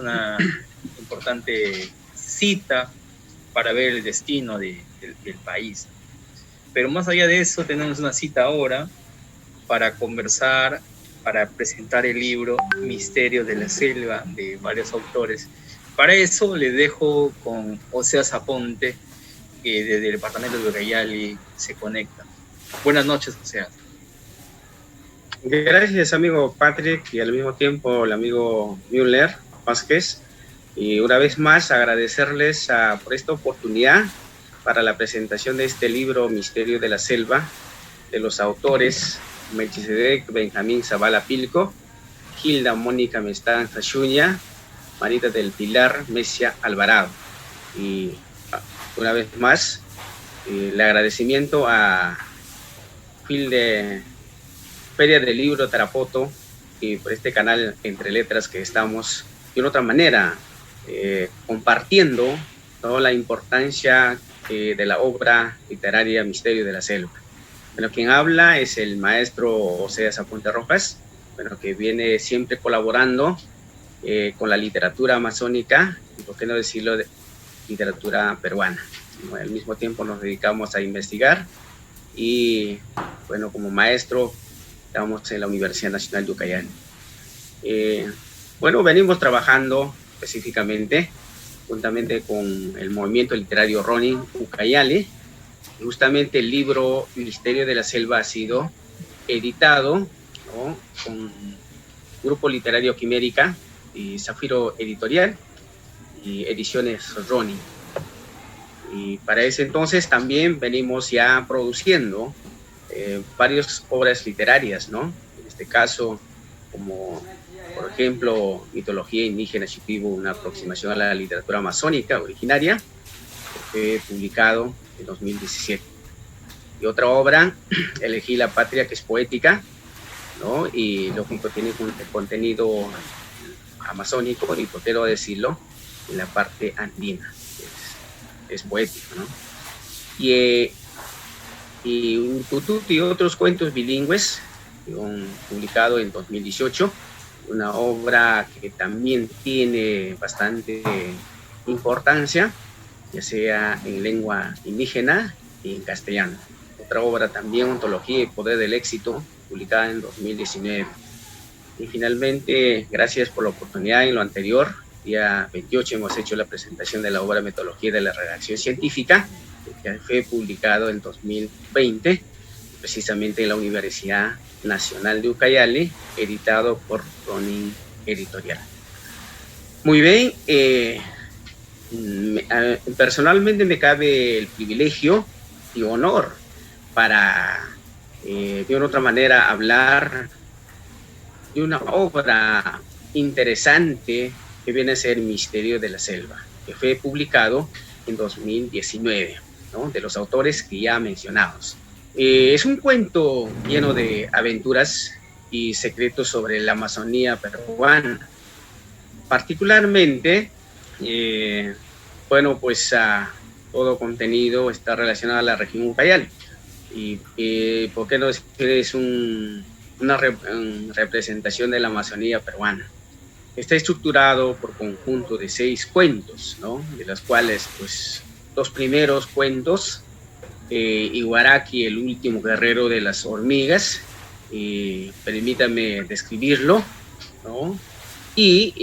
una importante cita para ver el destino del país. Pero más allá de eso, tenemos una cita ahora para conversar, para presentar el libro Misterio de la Selva de varios autores. Para eso les dejo con Oseas Aponte, que desde el departamento de Ucayali se conecta. Buenas noches, Oseas. Gracias, amigo Patrick, y al mismo tiempo el amigo Müller Vázquez. Y una vez más agradecerles por esta oportunidad para la presentación de este libro Misterio de la Selva, de los autores Melchizedek Benjamín Zavala Pilco, Hilda Mónica Mestán Jashuña, Marita del Pilar Mesia Alvarado. Y una vez más, el agradecimiento a Feria del Libro Tarapoto y por este canal Entre Letras que estamos de una otra manera compartiendo toda la importancia de la obra literaria Misterio de la Selva. Bueno, quien habla es el maestro Oseas Aponte Rojas, bueno, que viene siempre colaborando con la literatura amazónica y, por qué no decirlo, de literatura peruana. Bueno, al mismo tiempo nos dedicamos a investigar y, bueno, como maestro estamos en la Universidad Nacional de Ucayali. Bueno, venimos trabajando específicamente juntamente con el movimiento literario Ronin Ucayali. Justamente el libro Misterio de la Selva ha sido editado, ¿no?, con Grupo Literario Quimérica y Zafiro Editorial y Ediciones Ronin. Y para ese entonces también venimos ya produciendo varias obras literarias, ¿no? En este caso, como por ejemplo, Mitología Indígena Shipibo, una aproximación a la literatura amazónica originaria, que fue publicado en 2017. Y otra obra, Elegí la Patria, que es poética, ¿no? Y lógico, tiene un contenido amazónico, y por qué no decirlo, en la parte andina, es poético, ¿no? Y un tutut y otros cuentos bilingües, publicado en 2018, una obra que también tiene bastante importancia, ya sea en lengua indígena y en castellano. Otra obra también, Ontología y Poder del Éxito, publicada en 2019. Y finalmente, gracias por la oportunidad. En lo anterior, día 28, hemos hecho la presentación de la obra Metodología de la Redacción Científica, que fue publicado en 2020, precisamente en la Universidad Nacional de Ucayali, editado por Ronin Editorial. Muy bien, personalmente me cabe el privilegio y honor para, de una otra manera, hablar de una obra interesante que viene a ser Misterio de la Selva, que fue publicado en 2019, ¿no?, de los autores que ya mencionamos. Es un cuento lleno de aventuras y secretos sobre la Amazonía peruana. Particularmente, bueno, pues todo contenido está relacionado a la región Ucayali. Y ¿por qué no decir? Es una representación de la Amazonía peruana. Está estructurado por conjunto de 6 cuentos, ¿no?, de los cuales, pues, los primeros cuentos, Iwaraki, el último guerrero de las hormigas, permítame describirlo, ¿no?, y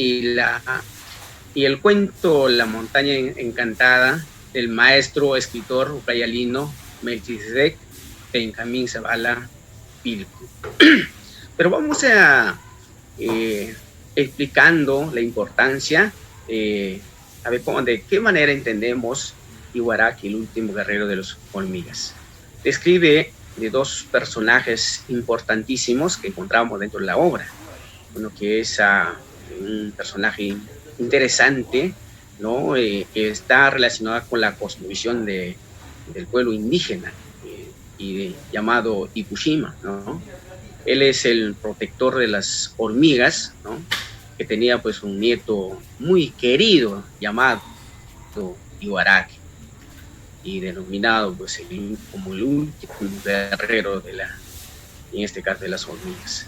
el cuento La Montaña Encantada, del maestro escritor ucayalino Melchizedek Benjamín Zavala Pilco. Pero vamos a explicando la importancia, a ver de qué manera entendemos Iwaraki, el último guerrero de las hormigas. Describe de 2 personajes importantísimos que encontramos dentro de la obra. Uno que es un personaje interesante, ¿no?, que está relacionado con la cosmovisión del pueblo indígena, llamado Ipushima, ¿no? Él es el protector de las hormigas, ¿no?, que tenía pues un nieto muy querido llamado Iwaraki, y denominado pues como el último guerrero en este caso de las hormigas.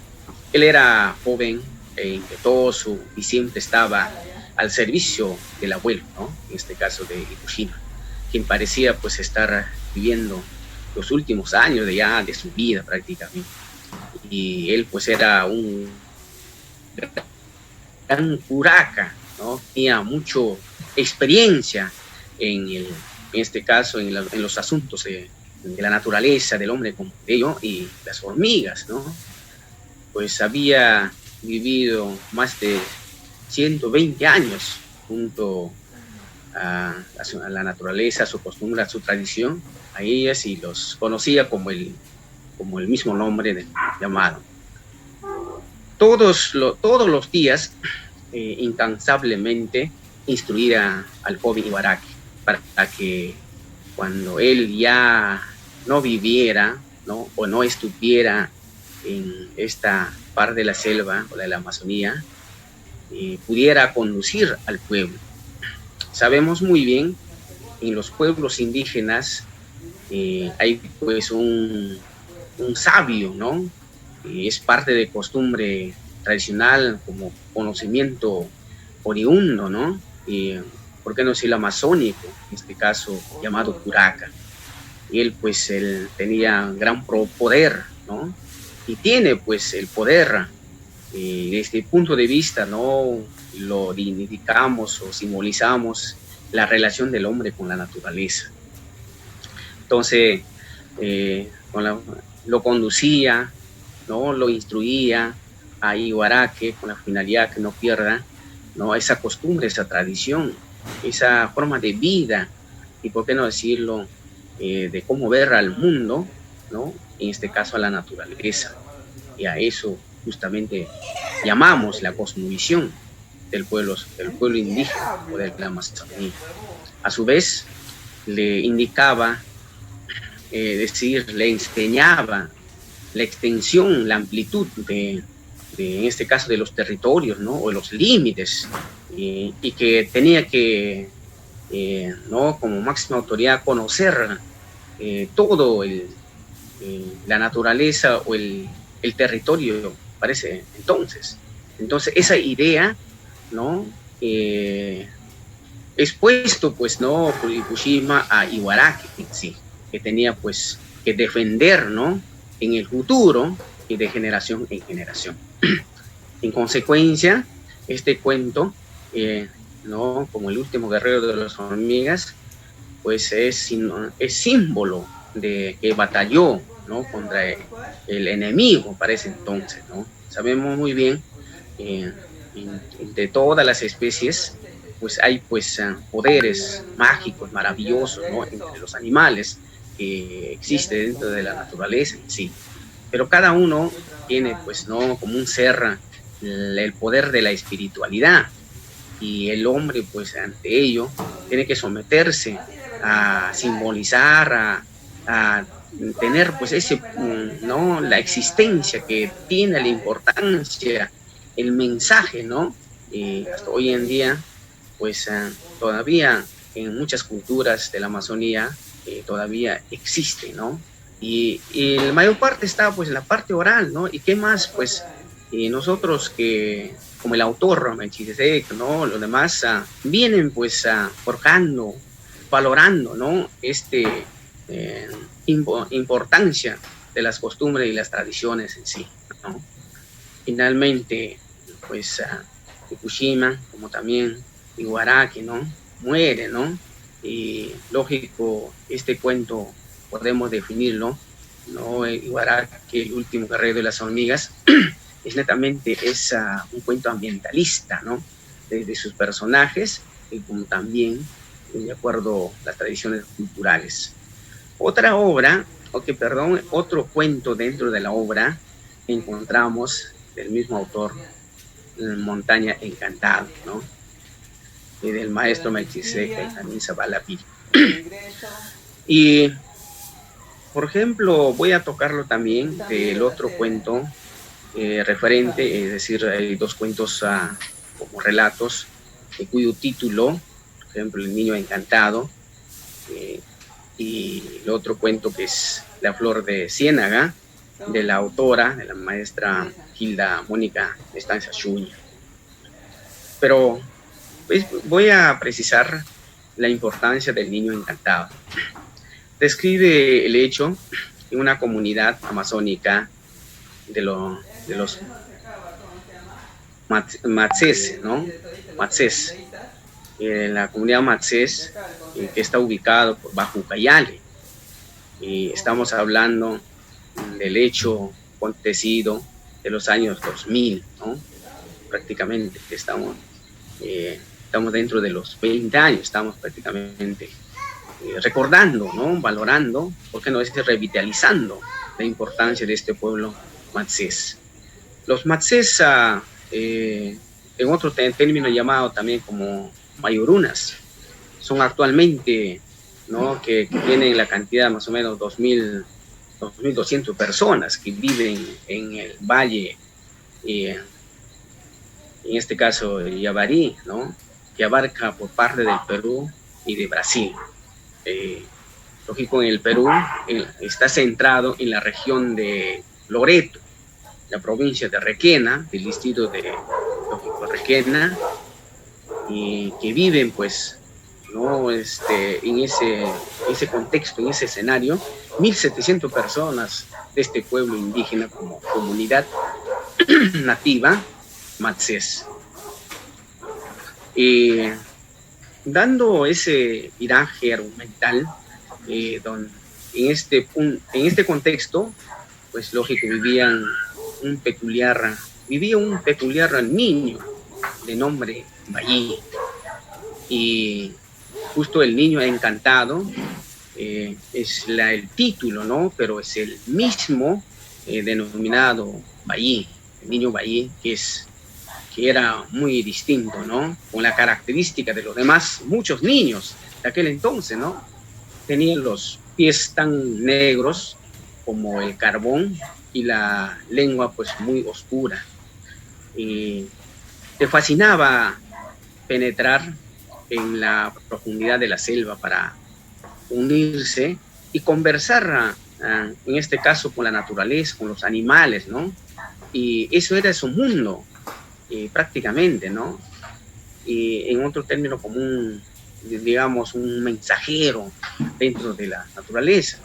Él era joven e impetuoso y siempre estaba al servicio del abuelo, ¿no? En este caso de Ikushima, quien parecía pues estar viviendo los últimos años de su vida prácticamente. Y él pues era un gran curaca, ¿no? Tenía mucha experiencia en este caso en los asuntos de la naturaleza, del hombre como ello y las hormigas, ¿no? Pues había vivido más de 120 años junto a la naturaleza, a su costumbre, a su tradición, a ellas, y los conocía como el mismo nombre llamado. Todos los días, incansablemente, instruía al joven Ibaraki para que cuando él ya no viviera, ¿no? O no estuviera en esta parte de la selva o de la Amazonía, pudiera conducir al pueblo. Sabemos muy bien, en los pueblos indígenas hay pues un sabio, ¿no? Es parte de costumbre tradicional, como conocimiento oriundo, ¿no? ¿Por qué no decirlo amazónico? En este caso, llamado curaca. Él tenía gran poder, ¿no? Y tiene pues el poder, desde el punto de vista, ¿no? Lo dignificamos o simbolizamos la relación del hombre con la naturaleza. Entonces, lo conducía, ¿no? Lo instruía a Ibaraki con la finalidad que no pierda, ¿no? Esa costumbre, esa tradición, esa forma de vida, y por qué no decirlo, de cómo ver al mundo, ¿no? En este caso a la naturaleza. Y a eso justamente llamamos la cosmovisión del pueblo indígena o de la Amazonía. A su vez, le indicaba, le enseñaba la extensión, la amplitud en este caso de los territorios, ¿no? O los límites, y que tenía que, ¿no? Como máxima autoridad, conocer todo la naturaleza o el territorio, parece entonces. Entonces, esa idea, ¿no? Expuesto, pues, ¿no? Por Ikushima a Ibaraki, sí, que tenía, pues, que defender, ¿no? En el futuro y de generación en generación. En consecuencia, este cuento, ¿no? Como el último guerrero de las hormigas, pues es símbolo de que batalló, ¿no? Contra el enemigo para ese entonces, ¿no? Sabemos muy bien, de todas las especies, pues hay pues poderes mágicos, maravillosos, ¿no? Entre los animales que existe dentro de la naturaleza en sí. Pero cada uno tiene, pues, ¿no? Como un ser, el poder de la espiritualidad, y el hombre, pues, ante ello, tiene que someterse a simbolizar, a tener, pues, ¿no? La existencia que tiene, la importancia, el mensaje, ¿no? Y hasta hoy en día, pues, todavía en muchas culturas de la Amazonía todavía existe, ¿no? Y la mayor parte está, pues, en la parte oral, ¿no? Y qué más, pues, nosotros que, como el autor, Melchizedek, ¿no? Los demás vienen, pues, forjando, valorando, ¿no? Importancia de las costumbres y las tradiciones en sí, ¿no? Finalmente, pues, Fukushima, como también Ibaraki, ¿no? Muere, ¿no? Y lógico, este cuento podemos definirlo, ¿no? Ibaraki, el último guerrero de las hormigas, es netamente un cuento ambientalista, ¿no? De sus personajes, y como también de acuerdo a las tradiciones culturales. Otro cuento dentro de la obra encontramos del mismo autor, Montaña Encantada, ¿no? Y del maestro Melchizedek también Zavala-Piri. Y, por ejemplo, voy a tocarlo también del otro cuento referente, es decir, hay dos cuentos como relatos, cuyo título, por ejemplo, El Niño Encantado, y el otro cuento que es La Flor de Ciénaga, de la autora, de la maestra Hilda Mónica Estancia Schuña. Pero Pues voy a precisar la importancia del niño encantado. Describe el hecho en una comunidad amazónica de los Matsés, ¿no? Matsés. La comunidad Matsés, que está ubicado bajo Ucayali. Y estamos hablando del hecho acontecido de los años 2000, ¿no? Prácticamente estamos dentro de los 20 años, estamos prácticamente recordando, ¿no? Valorando, ¿por qué no decir revitalizando la importancia de este pueblo Matsés? Los Matsés, en otro término llamado también como mayorunas, son actualmente, ¿no? que tienen la cantidad más o menos 2.200 personas que viven en el valle, en este caso Yavarí, ¿no? Que abarca por parte del Perú y de Brasil. Lógico, en el Perú está centrado en la región de Loreto, la provincia de Requena, del distrito de Requena, y que viven pues, ¿no? en ese contexto, en ese escenario, 1.700 personas de este pueblo indígena como comunidad nativa Matsés. Dando ese viraje argumental, en este contexto, pues lógico, vivía un peculiar niño de nombre Bayí, y justo el niño encantado es el título, ¿no? Pero es el mismo denominado Bayí, el niño Bayí, que era muy distinto, ¿no? Con la característica de los demás, muchos niños de aquel entonces, ¿no? Tenían los pies tan negros como el carbón y la lengua pues muy oscura. Y te fascinaba penetrar en la profundidad de la selva para unirse y conversar, en este caso, con la naturaleza, con los animales, ¿no? Y eso era su mundo, prácticamente, ¿no? Y en otro término, como un mensajero dentro de la naturaleza.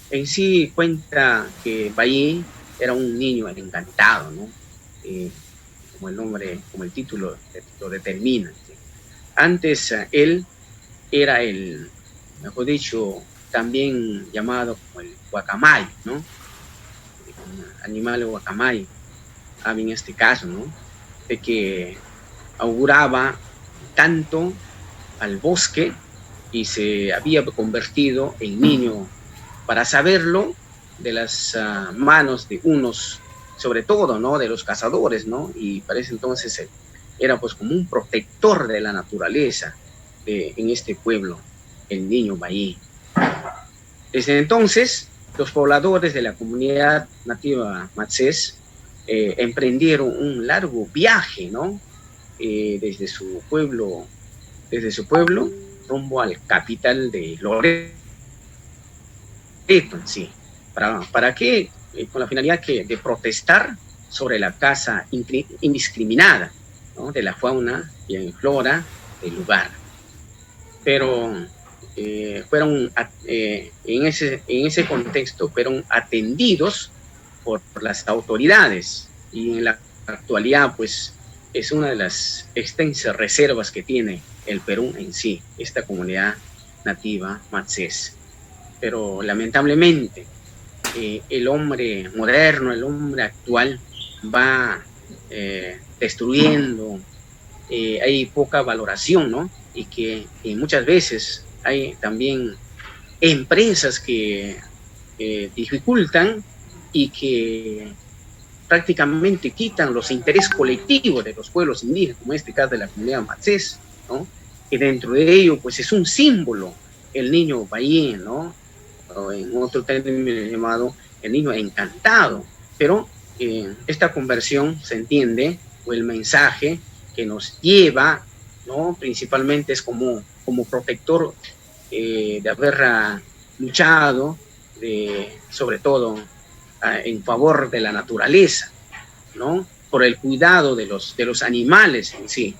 En sí cuenta que Bayí era un niño encantado, ¿no? Como el nombre, como el título lo determina. Antes él era mejor dicho, también llamado como el guacamay, ¿no? Animal guacamay, en este caso, ¿no? De que auguraba tanto al bosque y se había convertido en niño, para saberlo, de las manos de unos, sobre todo, ¿no? De los cazadores, ¿no? Y para ese entonces era pues como un protector de la naturaleza en este pueblo, el niño Bayí. Desde entonces, los pobladores de la comunidad nativa Matsés emprendieron un largo viaje, ¿no? Desde su pueblo rumbo al capital de Loreto en sí. ¿Para qué? Con la finalidad de protestar sobre la caza indiscriminada, ¿no? De la fauna y flora del lugar. Pero fueron, en ese contexto, fueron atendidos por las autoridades, y en la actualidad pues es una de las extensas reservas que tiene el Perú en sí, esta comunidad nativa Matsés. Pero lamentablemente el hombre moderno, el hombre actual va destruyendo, hay poca valoración, ¿no? Y que muchas veces hay también empresas que dificultan y que prácticamente quitan los intereses colectivos de los pueblos indígenas, como en este caso de la comunidad Matsés, ¿no? Y dentro de ello, pues es un símbolo el niño Bayí, ¿no? O en otro término llamado el niño encantado. Pero esta conversión se entiende, o el mensaje que nos lleva, ¿no? Principalmente es como protector de haber luchado, sobre todo en favor de la naturaleza, ¿no? Por el cuidado de los animales en sí.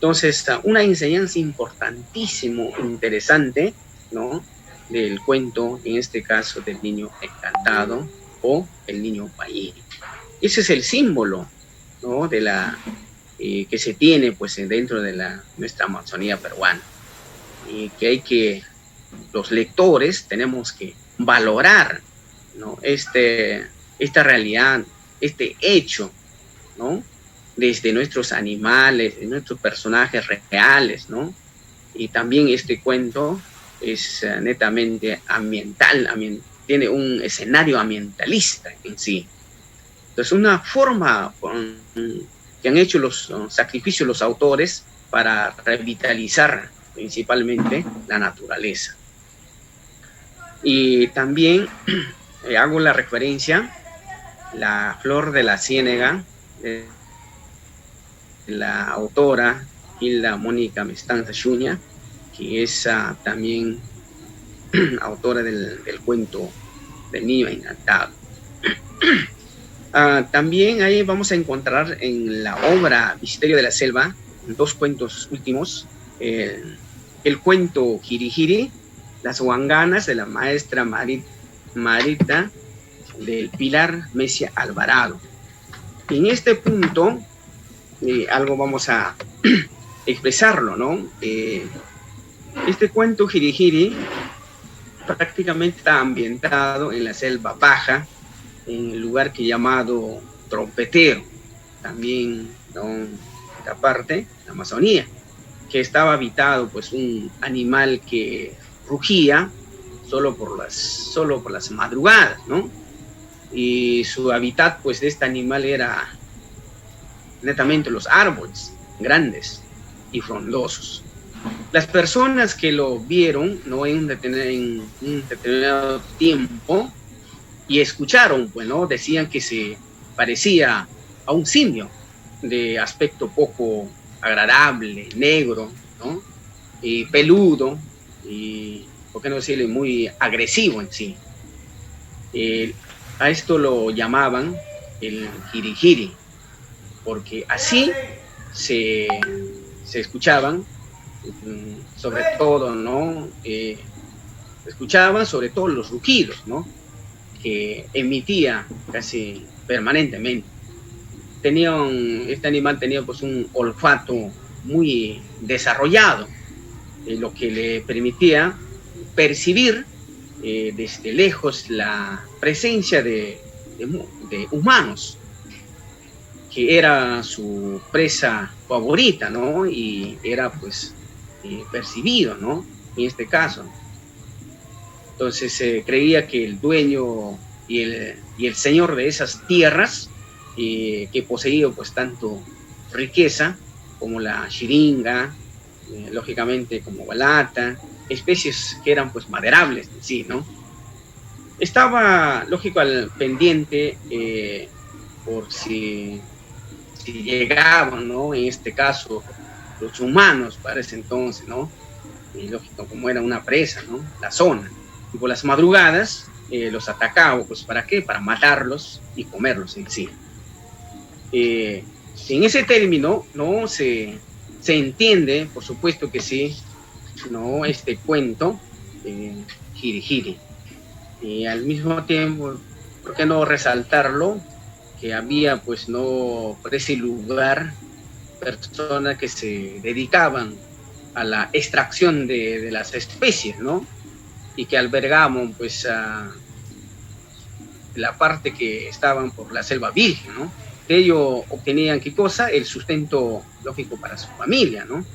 Entonces, una enseñanza importantísimo, interesante, ¿no? Del cuento, en este caso del niño encantado o el niño payé. Ese es el símbolo, ¿no? De la que se tiene pues dentro de nuestra Amazonía peruana, y que los lectores tenemos que valorar, ¿no? Esta realidad, este hecho, ¿no? Desde nuestros animales, de nuestros personajes reales, ¿no? Y también este cuento es netamente ambiental, tiene un escenario ambientalista en sí. Entonces, una forma que han hecho los sacrificios los autores para revitalizar principalmente la naturaleza. Y también hago la referencia, La flor de la ciénega, de la autora Hilda Mónica Mestanza Xuña, que es también autora del cuento del niño encantado. También ahí vamos a encontrar en la obra Misterio de la Selva, dos cuentos últimos, el cuento Jirijiri, Las Huanganas, de la maestra Marita del Pilar Mesia Alvarado. En este punto, algo vamos a expresarlo, ¿no? Este cuento Jirijiri prácticamente está ambientado en la selva baja, en el lugar que llamado Trompetero, también, ¿no? Aparte, la Amazonía, que estaba habitado pues un animal que rugía solo por las madrugadas, ¿no? Y su hábitat pues de este animal era netamente los árboles grandes y frondosos. Las personas que lo vieron, ¿no? en un determinado tiempo, y escucharon, bueno, decían que se parecía a un simio de aspecto poco agradable, negro, ¿no? Y peludo, y, por qué no decirle, muy agresivo en sí. A esto lo llamaban el jirijiri, porque así se escuchaban, sobre todo, ¿no? Escuchaban sobre todo los rugidos, ¿no? Que emitía casi permanentemente. Este animal tenía pues un olfato muy desarrollado, lo que le permitía percibir desde lejos la presencia de humanos, que era su presa favorita, ¿no? Y era pues percibido, ¿no? En este caso. Entonces se creía que el dueño y el señor de esas tierras, que poseía pues tanto riqueza como la xiringa, lógicamente como balata, especies que eran pues maderables en sí, ¿no? Estaba, lógico, al pendiente por si llegaban, ¿no? En este caso, los humanos para ese entonces, ¿no? Y lógico, como era una presa, ¿no? La zona. Y por las madrugadas los atacaba, pues ¿para qué? Para matarlos y comerlos en sí. En ese término, ¿no? Se entiende, por supuesto que sí, ¿no? Este cuento, Jirijiri. Y al mismo tiempo, ¿por qué no resaltarlo? Que había, pues, no, por ese lugar, personas que se dedicaban a la extracción de las especies, ¿no? Y que albergaban, pues, la parte que estaban por la selva virgen, ¿no? De ello obtenían, ¿qué cosa? El sustento lógico para su familia, ¿no?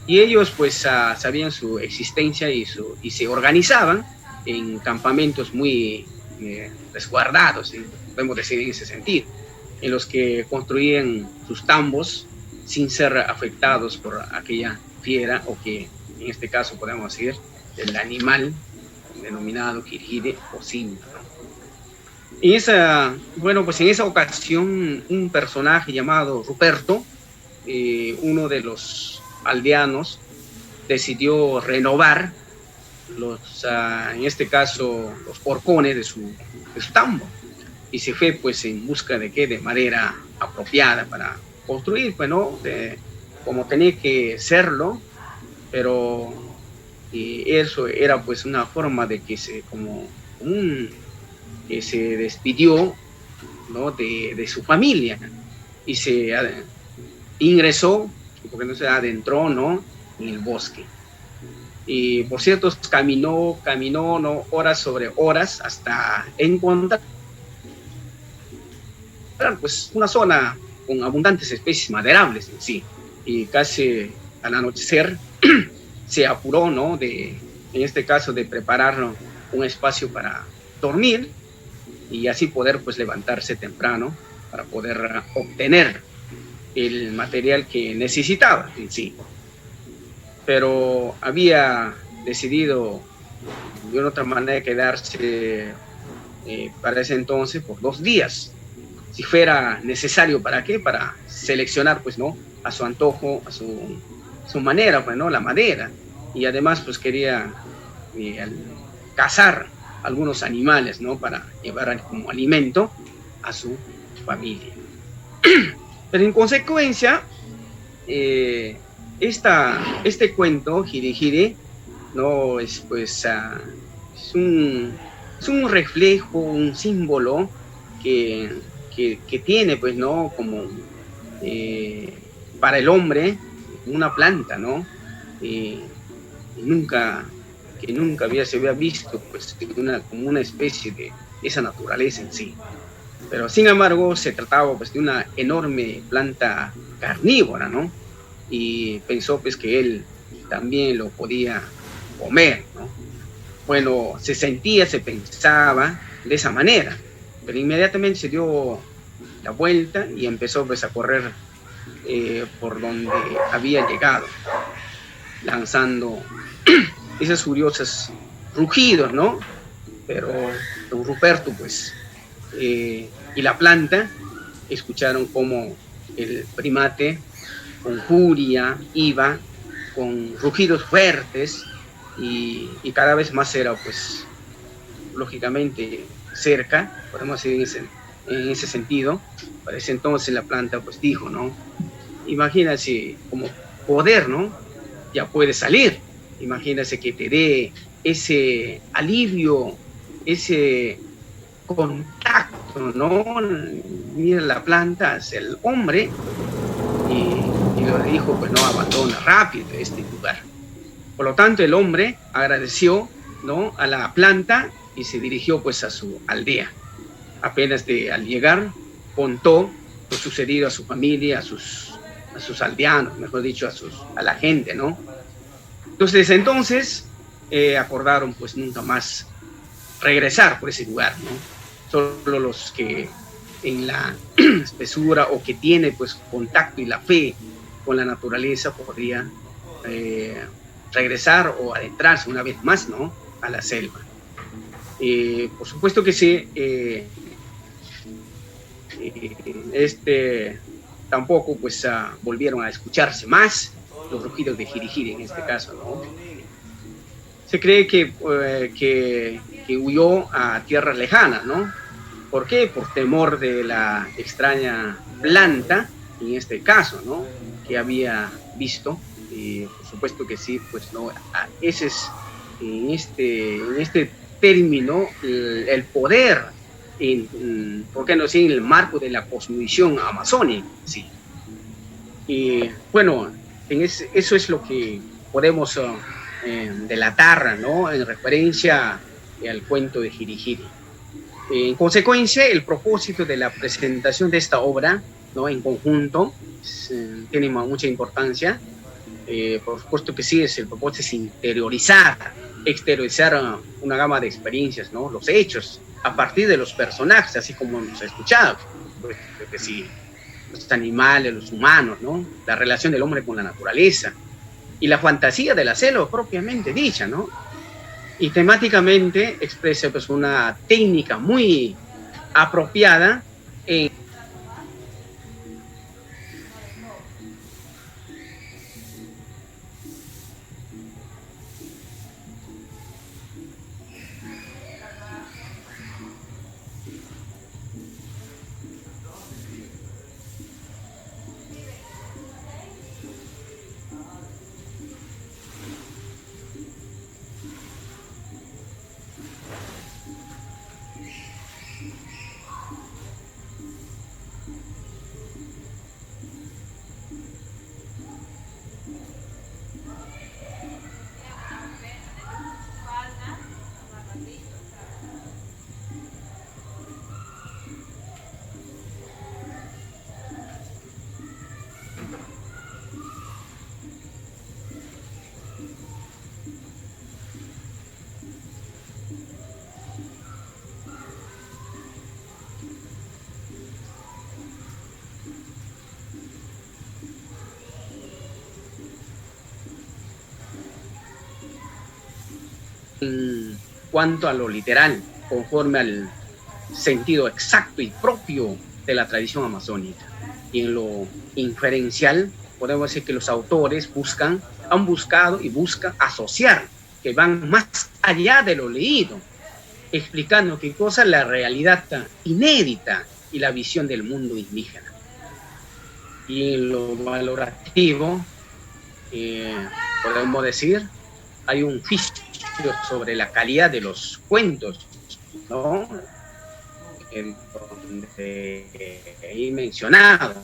Y ellos, pues, sabían su existencia y se organizaban en campamentos muy resguardados, ¿sí? Podemos decir en ese sentido, en los que construían sus tambos sin ser afectados por aquella fiera, o que en este caso podemos decir el animal denominado jirijiri o simio, ¿no? En esa ocasión un personaje llamado Ruperto, uno de los aldeanos, decidió renovar en este caso los porcones de su tambo, y se fue pues en busca de madera apropiada para construir, pues, ¿no? como tenía que serlo, pero eso era pues una forma de que que se despidió, ¿no? de su familia y ingresó, porque no se adentró, ¿no? En el bosque. Y por cierto, caminó, ¿no? Horas sobre horas hasta encontrar pues una zona con abundantes especies maderables en sí. Y casi al anochecer se apuró, ¿no? En este caso, de preparar un espacio para dormir y así poder pues levantarse temprano para poder obtener el material que necesitaba en sí. Pero había decidido de una otra manera quedarse para ese entonces por 2 días, si fuera necesario. ¿Para qué? Para seleccionar, pues, ¿no? A su antojo, a su manera, pues, ¿no? La madera. Y además, pues, quería cazar algunos animales, ¿no? Para llevar como alimento a su familia. Pero en consecuencia, este cuento, Hiri, no es pues es un reflejo, un símbolo que tiene pues no como para el hombre una planta, ¿no? Nunca que nunca se había visto pues como una especie de esa naturaleza en sí. Pero sin embargo se trataba pues de una enorme planta carnívora, ¿no? Y pensó pues que él también lo podía comer, ¿no? Bueno, se pensaba de esa manera, pero inmediatamente se dio la vuelta y empezó pues a correr por donde había llegado, lanzando esos furiosos rugidos, ¿no? Pero don Ruperto pues y la planta escucharon como el primate con furia iba, con rugidos fuertes y cada vez más era pues lógicamente cerca, podemos decir en ese sentido. Para ese entonces la planta pues dijo, ¿no? Imagínate como poder, ¿no? Ya puede salir, imagínate que te dé ese alivio, ese contacto, ¿no? Mira la planta hacia el hombre y le dijo, pues no, abandona rápido este lugar. Por lo tanto, el hombre agradeció, ¿no? A la planta y se dirigió pues a su aldea. Apenas al llegar, contó lo sucedido a su familia, a sus aldeanos, mejor dicho, a la gente, ¿no? Entonces, desde entonces, acordaron pues nunca más regresar por ese lugar, ¿no? Solo los que en la espesura o que tiene pues contacto y la fe con la naturaleza podría regresar o adentrarse una vez más, ¿no? A la selva. Por supuesto que sí, tampoco pues volvieron a escucharse más los rugidos de Hiri en este caso, ¿no? Se cree que huyó a tierras lejanas, ¿no? ¿Por qué? Por temor de la extraña planta, en este caso, ¿no? Que había visto. Por supuesto que sí, pues no, ese es en este término el poder, ¿por qué no decir? En el marco de la cosmovisión amazónica, sí. Y bueno, eso es lo que podemos delatar, ¿no? En referencia al cuento de Hiri. En consecuencia, el propósito de la presentación de esta obra, ¿no? En conjunto tiene mucha importancia. Por supuesto que sí, el propósito es exteriorizar una gama de experiencias, ¿no? Los hechos, a partir de los personajes, así como hemos escuchado, pues, que sí, los animales, los humanos, ¿no? La relación del hombre con la naturaleza y la fantasía de la selva propiamente dicha, ¿no? Y temáticamente expresa pues una técnica muy apropiada en en cuanto a lo literal, conforme al sentido exacto y propio de la tradición amazónica. Y en lo inferencial, podemos decir que los autores han buscado y buscan asociar, que van más allá de lo leído, explicando qué cosa la realidad inédita y la visión del mundo indígena. Y en lo valorativo, podemos decir, hay un juicio sobre la calidad de los cuentos, ¿no? En donde he mencionado,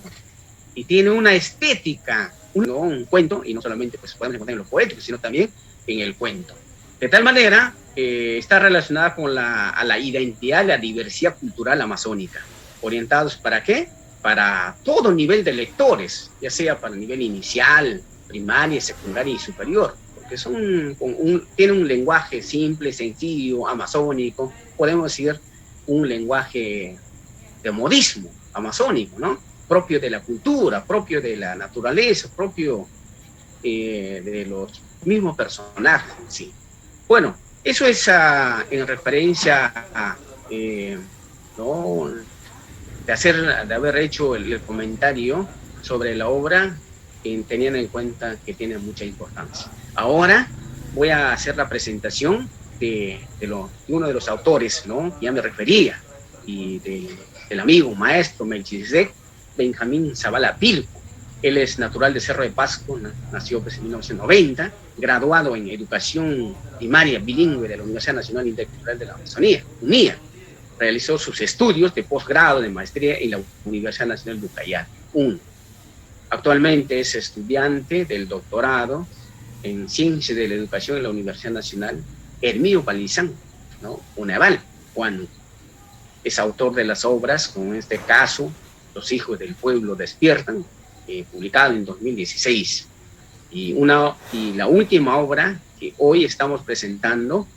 y tiene una estética, un cuento, y no solamente pues, podemos encontrar en los poéticos, sino también en el cuento. De tal manera, está relacionada con la identidad, la diversidad cultural amazónica, orientados ¿para qué? Para todo nivel de lectores, ya sea para el nivel inicial, primaria, secundaria y superior, porque tienen un lenguaje simple, sencillo, amazónico, podemos decir un lenguaje de modismo amazónico, ¿no? Propio de la cultura, propio de la naturaleza, propio de los mismos personajes, sí. Bueno, eso es en referencia a, ¿no? de haber hecho el comentario sobre la obra, teniendo en cuenta que tiene mucha importancia. Ahora voy a hacer la presentación de uno de los autores, ¿no? Ya me refería, y del amigo, maestro Melchizedek Benjamín Zavala Pilco. Él es natural de Cerro de Pasco, nació pues, en 1990, graduado en Educación Primaria Bilingüe de la Universidad Nacional Intelectual de la Amazonía, UNIA. Realizó sus estudios de posgrado de maestría en la Universidad Nacional de Ucayali, UNA. Actualmente es estudiante del doctorado en Ciencia de la Educación en la Universidad Nacional Hermío Palizán, ¿no? UNEVAL, Juan. Es autor de las obras, como en este caso, Los hijos del pueblo despiertan, publicado en 2016. Y la última obra que hoy estamos presentando,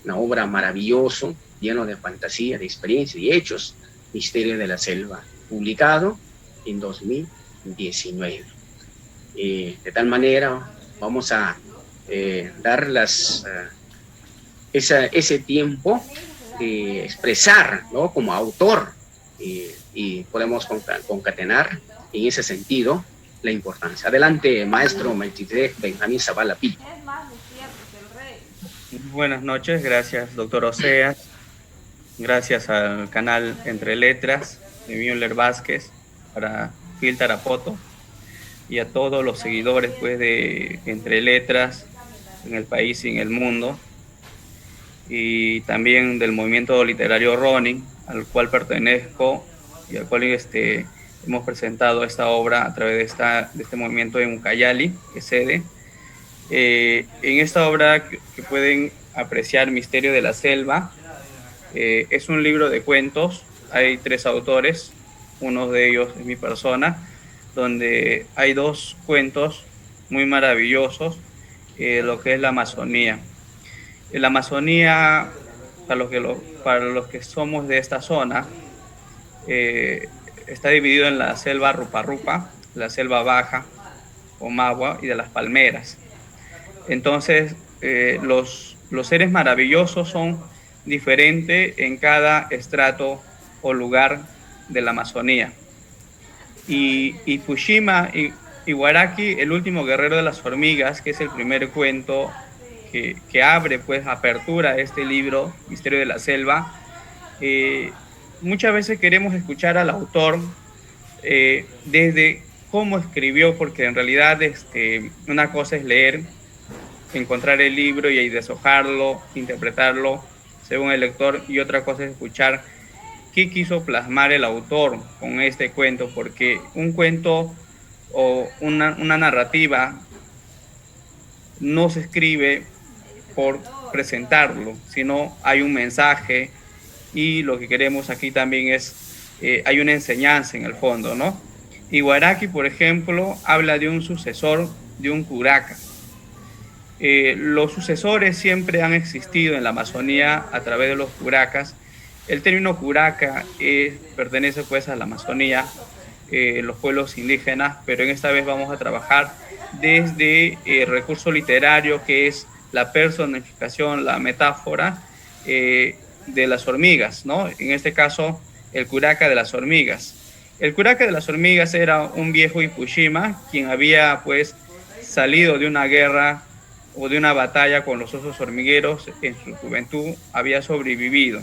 una obra maravillosa, lleno de fantasía, de experiencia y hechos, Misterio de la Selva, publicado en 2019. De tal manera, vamos a dar ese tiempo de expresar, ¿no? Como autor, y podemos concatenar en ese sentido la importancia. Adelante, maestro Melchizedek Benjamín Zavala Pilco. Buenas noches, gracias doctor Oseas, gracias al canal Entre Letras de Müller Vázquez para Phil Tarapoto y a todos los seguidores pues, de Entre Letras en el país y en el mundo, y también del movimiento literario Ronin, al cual pertenezco y al cual hemos presentado esta obra a través de este movimiento en Ucayali, que es sede. En esta obra que pueden apreciar, Misterio de la Selva, es un libro de cuentos. Hay 3 autores, uno de ellos es mi persona, donde hay 2 cuentos muy maravillosos, lo que es la Amazonía. En la Amazonía, para los que somos de esta zona, está dividido en la selva Rupa-Rupa, la selva baja, Omagua, y de las palmeras. Entonces, los seres maravillosos son diferentes en cada estrato o lugar de la Amazonía. Y Fushima y Guaraki, el último guerrero de las hormigas, que es el primer cuento que abre, pues, apertura este libro, Misterio de la Selva. Muchas veces queremos escuchar al autor desde cómo escribió, porque en realidad una cosa es leer, encontrar el libro y deshojarlo, interpretarlo según el lector, y otra cosa es escuchar qué quiso plasmar el autor con este cuento, porque un cuento o una narrativa no se escribe por presentarlo, sino hay un mensaje, y lo que queremos aquí también es, hay una enseñanza en el fondo, ¿no? Y Guaraki, por ejemplo, habla de un sucesor de un curaca. Los sucesores siempre han existido en la Amazonía a través de los curacas. El término curaca pertenece pues a la Amazonía, los pueblos indígenas, pero en esta vez vamos a trabajar desde el recurso literario, que es la personificación, la metáfora de las hormigas, ¿no? En este caso, el curaca de las hormigas. El curaca de las hormigas era un viejo Ipushima, quien había pues salido de una guerra o de una batalla con los osos hormigueros en su juventud, había sobrevivido.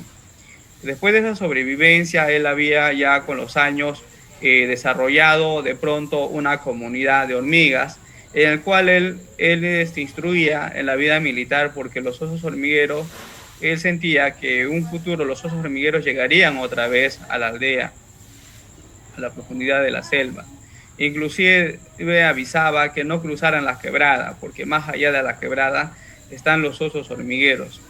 Después de esa sobrevivencia, él había ya con los años desarrollado de pronto una comunidad de hormigas, en el cual él instruía en la vida militar, porque los osos hormigueros, él sentía que en un futuro los osos hormigueros llegarían otra vez a la aldea, a la profundidad de la selva. Inclusive avisaba que no cruzaran la quebrada, porque más allá de la quebrada están los osos hormigueros.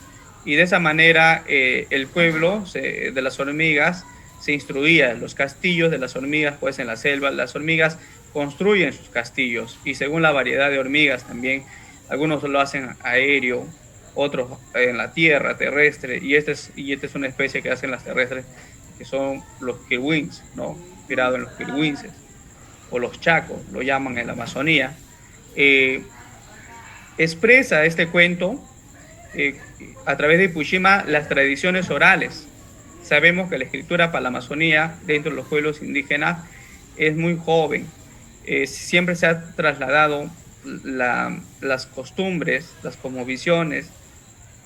Y de esa manera el pueblo de las hormigas se instruía. Los castillos de las hormigas, pues en la selva, las hormigas construyen sus castillos, y según la variedad de hormigas también, algunos lo hacen aéreo, otros en la tierra, terrestre, y esta es una especie que hacen las terrestres, que son los kirwins, ¿no? Inspirado en los kirwinses, o los chacos, lo llaman en la Amazonía. Expresa este cuento a través de Ipushima las tradiciones orales. Sabemos que la escritura para la Amazonía, dentro de los pueblos indígenas, es muy joven. Siempre se ha trasladado las costumbres, las cosmovisiones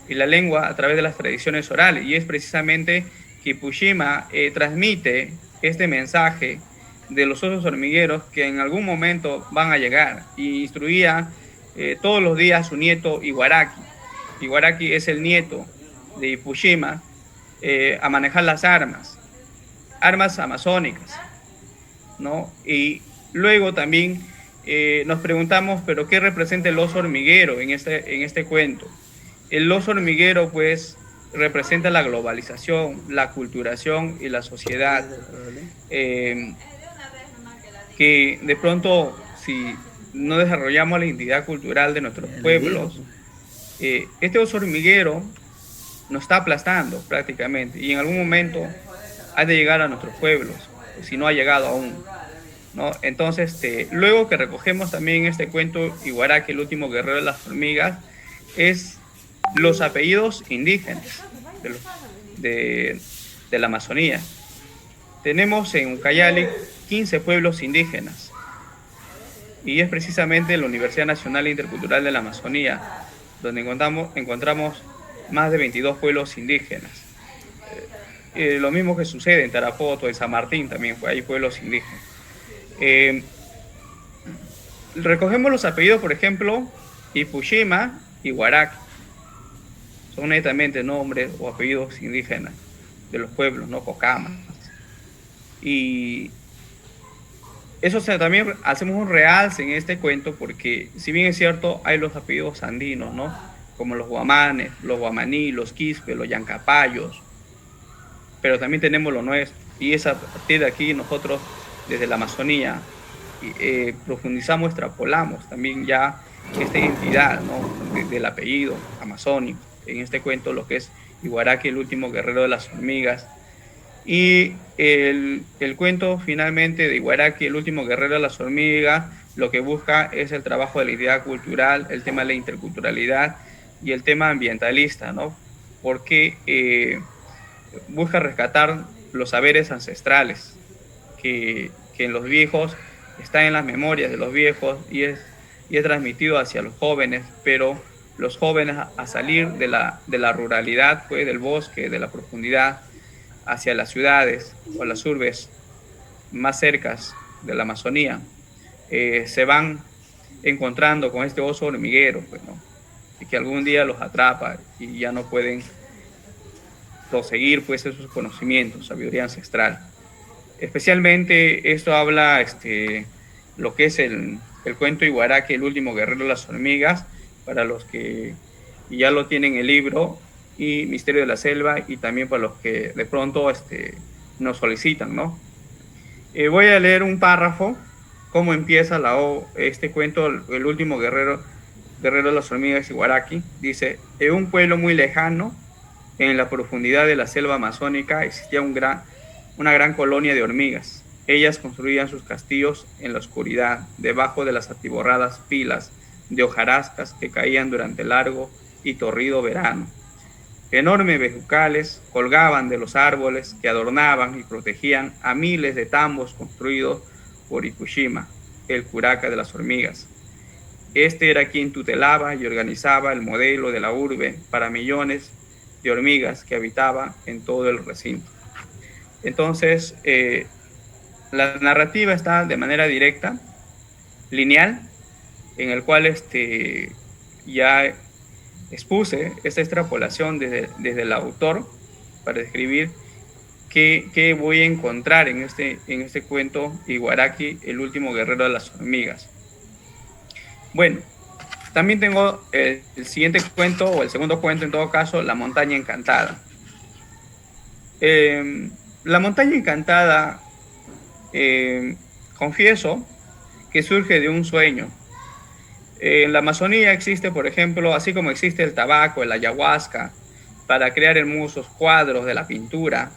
y la lengua a través de las tradiciones orales, y es precisamente que Ipushima transmite este mensaje de los osos hormigueros que en algún momento van a llegar, y instruía todos los días a su nieto Iwaraki. Iwaraki es el nieto de Ipushima, a manejar las armas amazónicas, ¿no? Y luego también nos preguntamos, ¿pero qué representa el oso hormiguero en este cuento? El oso hormiguero, pues, representa la globalización, la culturación y la sociedad. Que de pronto, si no desarrollamos la identidad cultural de nuestros pueblos, este oso hormiguero nos está aplastando prácticamente, y en algún momento ha de llegar a nuestros pueblos, si no ha llegado aún, ¿no? Entonces, luego que recogemos también este cuento Iwaraki, el último guerrero de las hormigas, es los apellidos indígenas de la Amazonía. Tenemos en Ucayali 15 pueblos indígenas, y es precisamente la Universidad Nacional Intercultural de la Amazonía donde encontramos más de 22 pueblos indígenas. Lo mismo que sucede en Tarapoto, en San Martín también hay pueblos indígenas. Recogemos los apellidos, por ejemplo, Ipushima y Iwaraki. Son netamente nombres o apellidos indígenas de los pueblos, ¿no? Cocamas. Y eso también hacemos un realce en este cuento, porque si bien es cierto, hay los apellidos andinos, ¿no? Como los guamanes, los guamaní, los quispe, los yancapayos, pero también tenemos lo nuestro, y es a partir de aquí nosotros desde la Amazonía profundizamos, extrapolamos también ya esta identidad, ¿no? del apellido amazónico, en este cuento lo que es Iwaraki, el último guerrero de las hormigas. Y el cuento finalmente de Iwaraki, el último guerrero de las hormigas, lo que busca es el trabajo de la identidad cultural, el tema de la interculturalidad y el tema ambientalista, ¿no? Porque busca rescatar los saberes ancestrales que en los viejos, está en las memorias de los viejos, y es transmitido hacia los jóvenes, pero los jóvenes a salir de la ruralidad, pues, del bosque, de la profundidad, hacia las ciudades o las urbes más cercas de la Amazonía, se van encontrando con este oso hormiguero, pues, ¿no? Y que algún día los atrapa y ya no pueden proseguir, pues, esos conocimientos, sabiduría ancestral. Especialmente esto habla lo que es el cuento Iwaraki, el último guerrero de las hormigas, para los que ya lo tienen el libro, y Misterio de la Selva, y también para los que de pronto nos solicitan, ¿no? Voy a leer un párrafo, cómo empieza este cuento, el último guerrero de las hormigas Iwaraki. Dice: en un pueblo muy lejano, en la profundidad de la selva amazónica, existía una gran colonia de hormigas. Ellas construían sus castillos en la oscuridad, debajo de las atiborradas pilas de hojarascas que caían durante el largo y torrido verano. Enormes bejucales colgaban de los árboles que adornaban y protegían a miles de tambos construidos por Ikushima, el curaca de las hormigas. Este era quien tutelaba y organizaba el modelo de la urbe para millones de hormigas que habitaban en todo el recinto. Entonces, la narrativa está de manera directa, lineal, en el cual ya expuse esta extrapolación desde el autor para describir qué voy a encontrar en este cuento Igaraki, el último guerrero de las hormigas. Bueno, también tengo el siguiente cuento, o el segundo cuento en todo caso, La montaña encantada. La montaña encantada, confieso que surge de un sueño. En la Amazonía existe, por ejemplo, así como existe el tabaco, el ayahuasca, para crear hermosos cuadros de la pintura,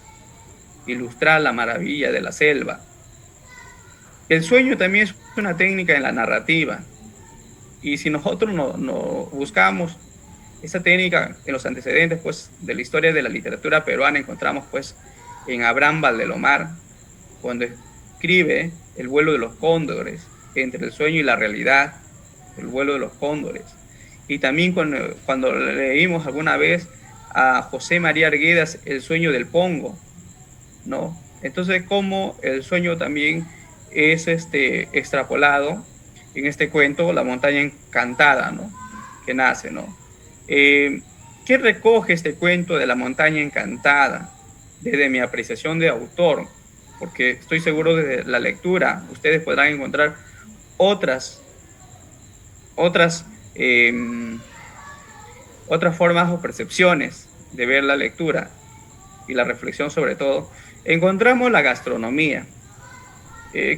ilustrar la maravilla de la selva. El sueño también es una técnica en la narrativa. Y si nosotros no buscamos esa técnica en los antecedentes pues, de la historia de la literatura peruana, encontramos pues, en Abraham Valdelomar, cuando escribe El vuelo de los cóndores, entre el sueño y la realidad, El vuelo de los cóndores. Y también cuando leímos alguna vez a José María Arguedas, El sueño del pongo, ¿no? Entonces, como el sueño también es extrapolado en este cuento, La montaña encantada, ¿no? Que nace, ¿no? ¿Qué recoge este cuento de La montaña encantada? Desde mi apreciación de autor, porque estoy seguro desde la lectura ustedes podrán encontrar otras formas o percepciones de ver la lectura y la reflexión sobre todo. Encontramos la gastronomía.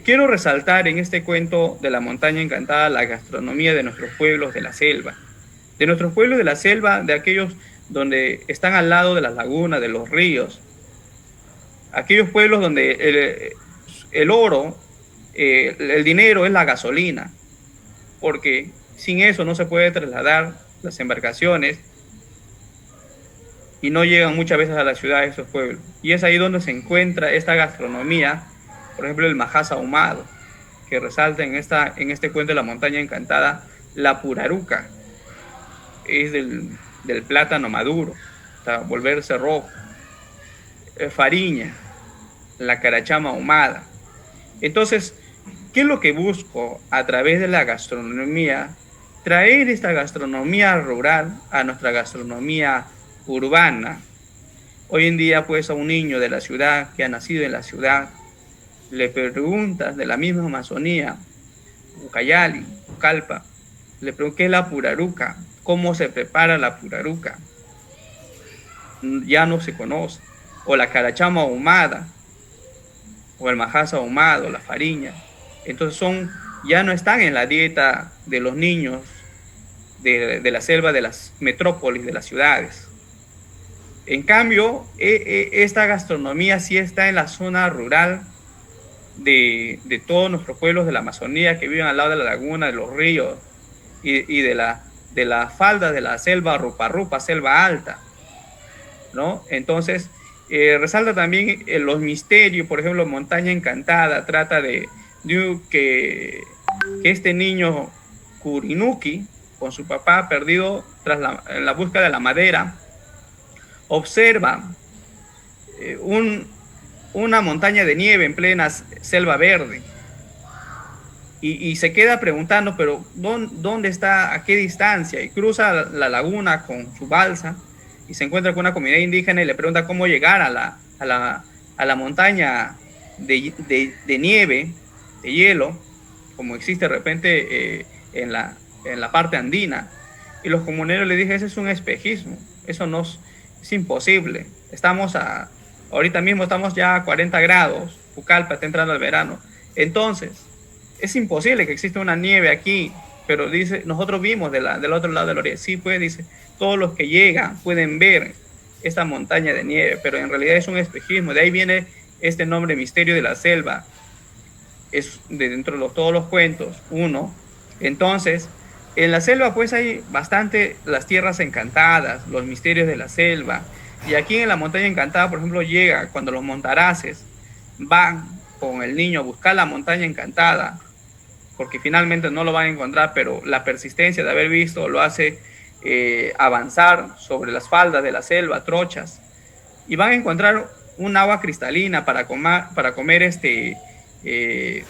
Quiero resaltar en este cuento de La montaña encantada la gastronomía de nuestros pueblos de la selva. De nuestros pueblos de la selva, de aquellos donde están al lado de las lagunas, de los ríos. Aquellos pueblos donde el oro, el dinero es la gasolina. Porque sin eso no se puede trasladar las embarcaciones y no llegan muchas veces a la ciudad de esos pueblos. Y es ahí donde se encuentra esta gastronomía, por ejemplo el majás ahumado, que resalta en este cuento de La montaña encantada, la puraruca, es del plátano maduro, hasta volverse rojo, fariña, la carachama ahumada. Entonces, ¿qué es lo que busco a través de la gastronomía? Traer esta gastronomía rural a nuestra gastronomía urbana. Hoy en día, pues, a un niño de la ciudad, que ha nacido en la ciudad, le preguntas de la misma Amazonía, Ucayali, Ucallpa, le preguntas qué es la puraruca, cómo se prepara la puraruca. Ya no se conoce. O la carachama ahumada, o el majás ahumado, la fariña. Entonces ya no están en la dieta de los niños de la selva, de las metrópolis, de las ciudades. En cambio, esta gastronomía sí está en la zona rural de todos nuestros pueblos de la Amazonía que viven al lado de la laguna, de los ríos y de la falda de la selva rupa, selva alta, ¿no? Entonces, resalta también los misterios. Por ejemplo, Montaña Encantada trata de que este niño Kurinuki, con su papá perdido en la búsqueda de la madera, observa una montaña de nieve en plena selva verde y se queda preguntando, pero ¿dónde está? ¿A qué distancia? Y cruza la laguna con su balsa y se encuentra con una comunidad indígena y le pregunta cómo llegar a la montaña de nieve, de hielo, como existe de repente en la parte andina. Y los comuneros le dije, ese es un espejismo, eso no es imposible. Ahorita mismo estamos ya a 40 grados, Pucallpa está entrando al verano. Entonces, es imposible que exista una nieve aquí, pero dice, nosotros vimos del otro lado de la orilla. Sí, pues, dice, todos los que llegan pueden ver esta montaña de nieve, pero en realidad es un espejismo. De ahí viene este nombre, Misterio de la Selva. Es de dentro de todos los cuentos, uno. Entonces, En la selva pues hay bastante las tierras encantadas, los misterios de la selva. Y aquí en la montaña encantada, por ejemplo, llega cuando los montaraces van con el niño a buscar la montaña encantada, porque finalmente no lo van a encontrar, pero la persistencia de haber visto lo hace avanzar sobre las faldas de la selva, trochas, y van a encontrar un agua cristalina para comer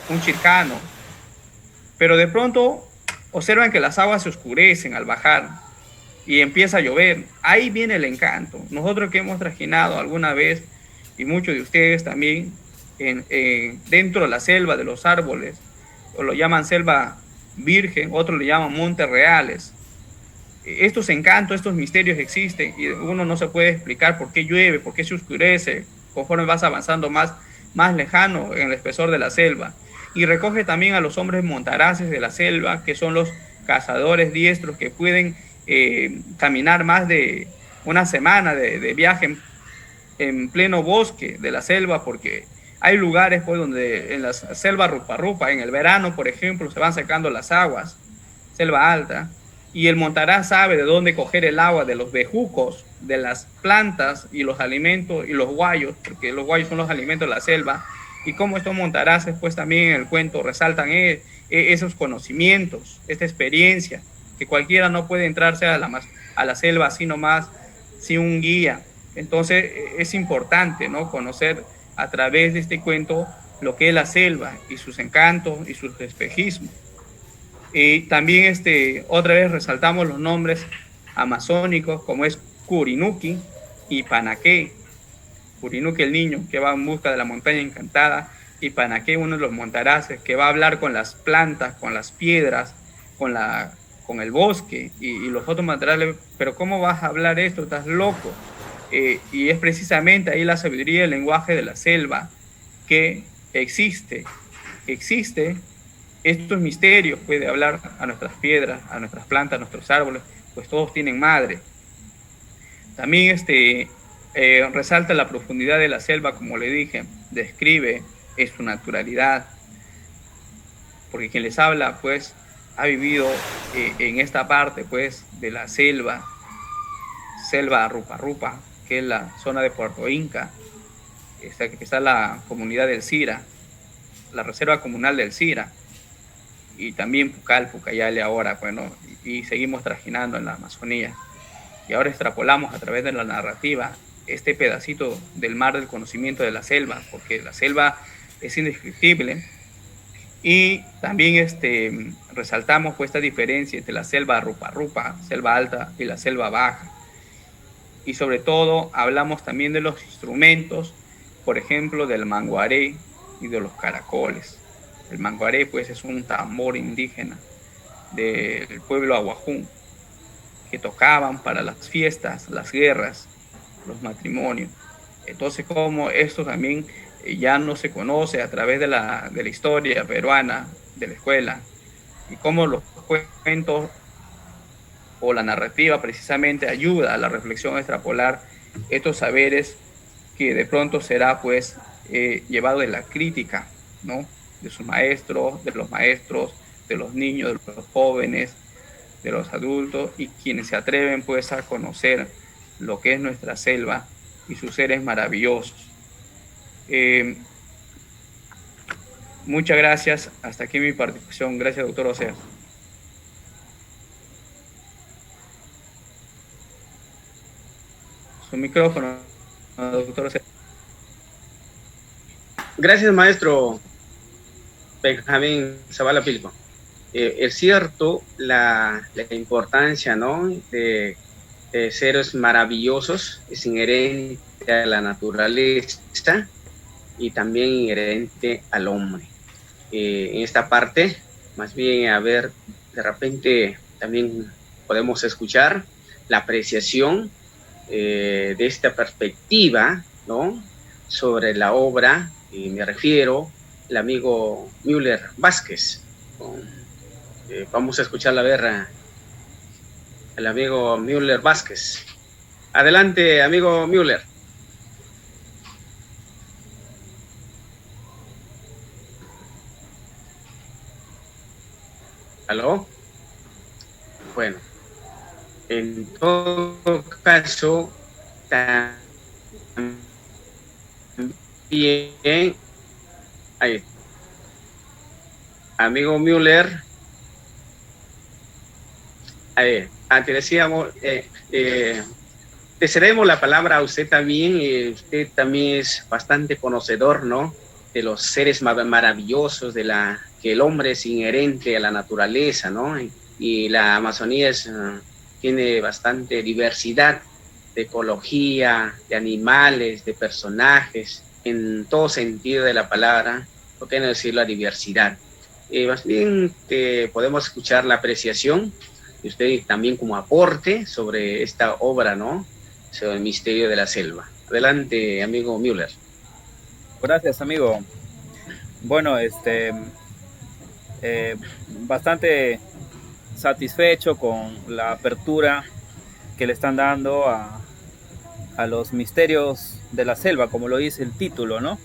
un chircano. Pero de pronto observan que las aguas se oscurecen al bajar y empieza a llover. Ahí viene el encanto. Nosotros que hemos trajinado alguna vez, y muchos de ustedes también, dentro de la selva de los árboles, o lo llaman selva virgen, otros le llaman montes reales. Estos encantos, estos misterios existen y uno no se puede explicar por qué llueve, por qué se oscurece, conforme vas avanzando más lejano en el espesor de la selva. Y recoge también a los hombres montaraces de la selva, que son los cazadores diestros que pueden caminar más de una semana de viaje en pleno bosque de la selva, porque hay lugares pues donde en la selva rupa, en el verano, por ejemplo, se van secando las aguas, selva alta, y el montaraz sabe de dónde coger el agua, de los bejucos, de las plantas y los alimentos y los guayos, porque los guayos son los alimentos de la selva, y como estos montaraces pues también en el cuento resaltan esos conocimientos, esta experiencia, que cualquiera no puede entrarse a la selva así nomás, sin un guía. Entonces es importante, ¿no?, conocer a través de este cuento lo que es la selva y sus encantos y sus espejismos. Y también otra vez resaltamos los nombres amazónicos como es Curinuqui y Panaqué. Curinuqui, el niño que va en busca de la montaña encantada, y Panaqué, uno de los montaraces que va a hablar con las plantas, con las piedras, con el bosque y los otros materiales. Pero ¿cómo vas a hablar esto? Estás loco. Y es precisamente ahí la sabiduría del lenguaje de la selva, que existe estos misterios. Puede hablar a nuestras piedras, a nuestras plantas, a nuestros árboles, pues todos tienen madre. También resalta la profundidad de la selva, como le dije, describe su naturalidad, porque quien les habla pues ha vivido en esta parte pues de la selva Rupa, que es la zona de Puerto Inca. Está la comunidad del Sira, la reserva comunal del Sira, y también Pucallale ahora, bueno, y seguimos trajinando en la Amazonía. Y ahora extrapolamos a través de la narrativa este pedacito del mar del conocimiento de la selva, porque la selva es indescriptible. Y también resaltamos pues esta diferencia entre la selva Rupa, selva alta, y la selva baja. Y sobre todo hablamos también de los instrumentos, por ejemplo, del manguaré y de los caracoles. El manguaré pues es un tambor indígena del pueblo aguajún, que tocaban para las fiestas, las guerras, los matrimonios. Entonces, como esto también ya no se conoce a través de la historia peruana, de la escuela, y cómo los cuentos o la narrativa precisamente ayuda a la reflexión, a extrapolar estos saberes, que de pronto será pues llevado de la crítica, ¿no?, de sus maestros, de los niños, de los jóvenes, de los adultos, y quienes se atreven pues a conocer lo que es nuestra selva y sus seres maravillosos. Muchas gracias. Hasta aquí mi participación. Gracias, doctor Oseas. Su micrófono, doctor Oseas. Gracias, maestro Benjamín Zavala Pilco. Es cierto la importancia, ¿no?, de seres maravillosos, es inherente a la naturaleza y también inherente al hombre. En esta parte, más bien, a ver, de repente también podemos escuchar la apreciación de esta perspectiva, ¿no?, sobre la obra, y me refiero al amigo Müller Vázquez. Vamos a escuchar, a ver, al amigo Müller Vázquez. Adelante, amigo Müller. ¿Aló? Bueno, en todo caso, también, ahí, amigo Müller, te decíamos, te cedemos la palabra a usted también. Usted también es bastante conocedor, ¿no?, de los seres maravillosos, que el hombre es inherente a la naturaleza, ¿no? Y la Amazonía tiene bastante diversidad de ecología, de animales, de personajes, en todo sentido de la palabra, ¿por qué no decir la diversidad? Más bien podemos escuchar la apreciación de usted también como aporte sobre esta obra, ¿no?, sobre el misterio de la selva. Adelante, amigo Müller. Gracias, amigo. Bueno, bastante satisfecho con la apertura que le están dando a los misterios de la selva, como lo dice el título, ¿no?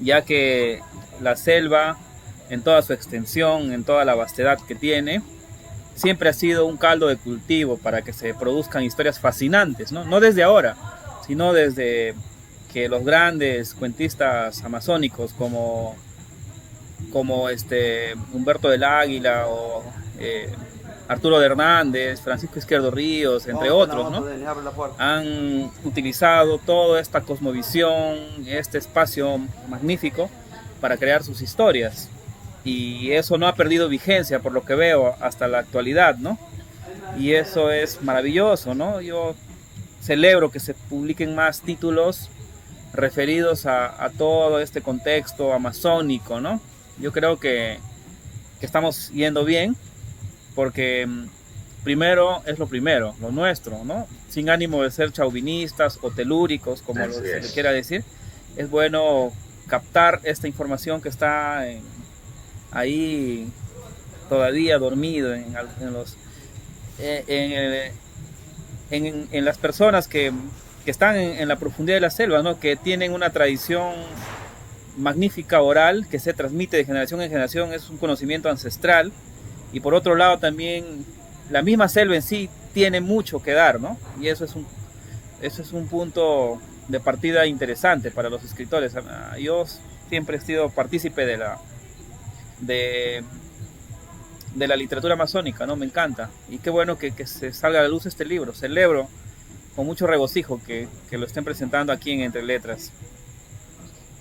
Ya que la selva, en toda su extensión, en toda la vastedad que tiene, siempre ha sido un caldo de cultivo para que se produzcan historias fascinantes, ¿no? No desde ahora, sino desde que los grandes cuentistas amazónicos como Humberto del Águila o Arturo de Hernández, Francisco Izquierdo Ríos, entre otros, ¿no?, han utilizado toda esta cosmovisión, este espacio magnífico para crear sus historias. Y eso no ha perdido vigencia, por lo que veo, hasta la actualidad, ¿no? Y eso es maravilloso, ¿no? Yo celebro que se publiquen más títulos referidos a todo este contexto amazónico, ¿no? Yo creo que estamos yendo bien, porque primero es lo primero, lo nuestro, ¿no? Sin ánimo de ser chauvinistas o telúricos, como se le quiera decir. Es bueno captar esta información que está ahí todavía dormido en las personas que están en la profundidad de la selva, ¿no?, que tienen una tradición magnífica oral que se transmite de generación en generación, es un conocimiento ancestral. Y por otro lado también la misma selva en sí tiene mucho que dar, ¿no? Y eso es un punto de partida interesante para los escritores. Yo siempre he sido partícipe de la literatura amazónica, ¿no? Me encanta. Y qué bueno que se salga a la luz este libro. Celebro con mucho regocijo que lo estén presentando aquí en Entre Letras.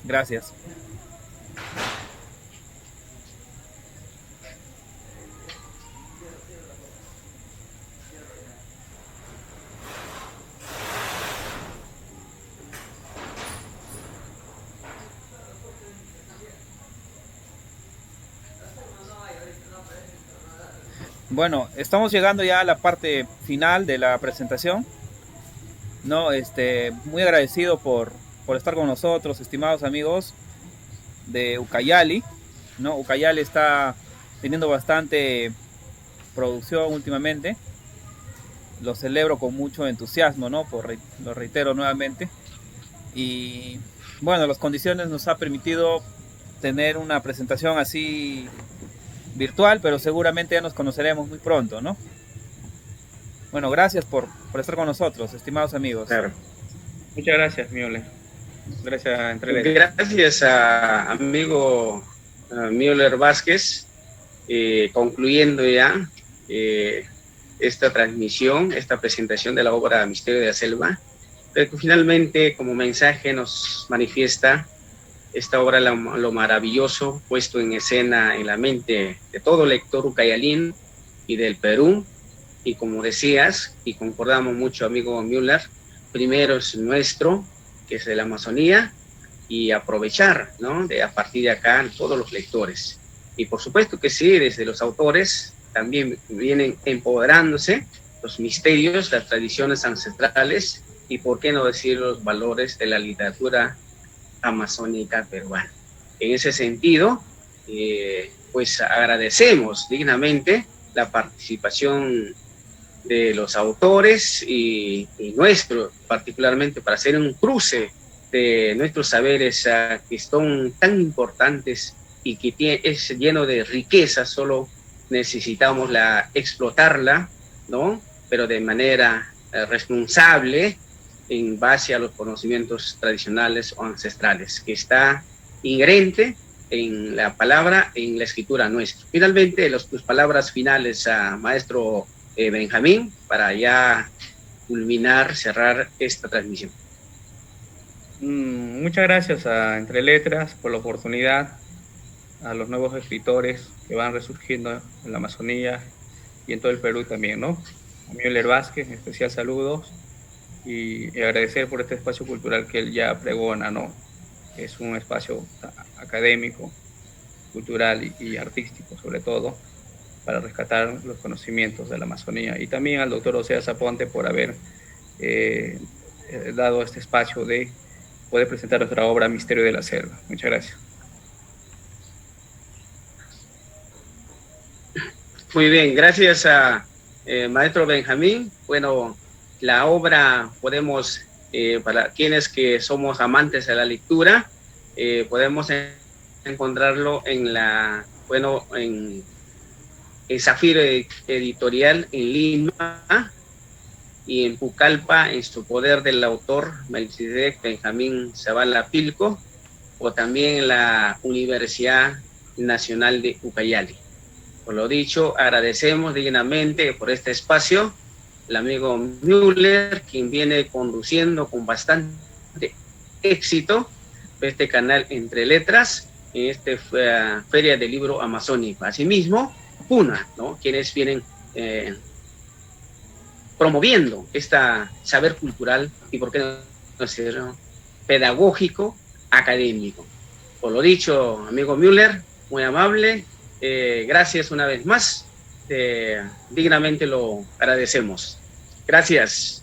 Gracias. Bueno, estamos llegando ya a la parte final de la presentación, ¿no? Muy agradecido por estar con nosotros, estimados amigos de Ucayali, ¿no? Ucayali está teniendo bastante producción últimamente. Lo celebro con mucho entusiasmo, ¿no? Lo reitero nuevamente. Y bueno, las condiciones nos ha permitido tener una presentación así virtual, pero seguramente ya nos conoceremos muy pronto, ¿no? Bueno, gracias por estar con nosotros, estimados amigos. Claro. Muchas gracias, Müller. Gracias a Entre Letras. Gracias a amigo Müller Vázquez, concluyendo ya esta transmisión, esta presentación de la obra Misterio de la Selva, pero que finalmente como mensaje nos manifiesta esta obra, lo maravilloso puesto en escena en la mente de todo lector ucayalín y del Perú. Y como decías, y concordamos mucho, amigo Müller, primero es nuestro, que es de la Amazonía, y aprovechar, ¿no?, a partir de acá todos los lectores. Y por supuesto que sí, desde los autores también vienen empoderándose los misterios, las tradiciones ancestrales, y por qué no decir los valores de la literatura amazónica peruana. En ese sentido, pues agradecemos dignamente la participación de los autores y nuestro, particularmente para hacer un cruce de nuestros saberes que son tan importantes y que es lleno de riqueza. Solo necesitamos explotarla ¿no? Pero de manera responsable en base a los conocimientos tradicionales o ancestrales, que está inherente en la palabra, en la escritura nuestra. Finalmente, tus palabras finales, maestro Benjamín, para ya culminar, cerrar esta transmisión. Muchas gracias a Entre Letras por la oportunidad, a los nuevos escritores que van resurgiendo en la Amazonía y en todo el Perú también, ¿no? A Müller Vázquez, en especial saludos, y agradecer por este espacio cultural que él ya pregona, ¿no? Es un espacio académico, cultural y artístico, sobre todo, para rescatar los conocimientos de la Amazonía. Y también al doctor Oseas Aponte por haber dado este espacio de poder presentar nuestra obra Misterio de la Selva. Muchas gracias. Muy bien, gracias a maestro Benjamín. Bueno, la obra podemos, para quienes que somos amantes de la lectura, podemos encontrarlo en Zafiro Editorial en Lima y en Pucallpa, en su poder del autor Melquisedec Benjamín Zavala Pilco, o también en la Universidad Nacional de Ucayali. Por lo dicho, agradecemos dignamente por este espacio el amigo Müller, quien viene conduciendo con bastante éxito este canal Entre Letras en esta Feria del Libro Amazónico. Asimismo, PUNA, ¿no? Quienes vienen promoviendo este saber cultural y, por qué no decirlo, pedagógico, académico. Por lo dicho, amigo Müller, muy amable, gracias una vez más, dignamente lo agradecemos. Gracias.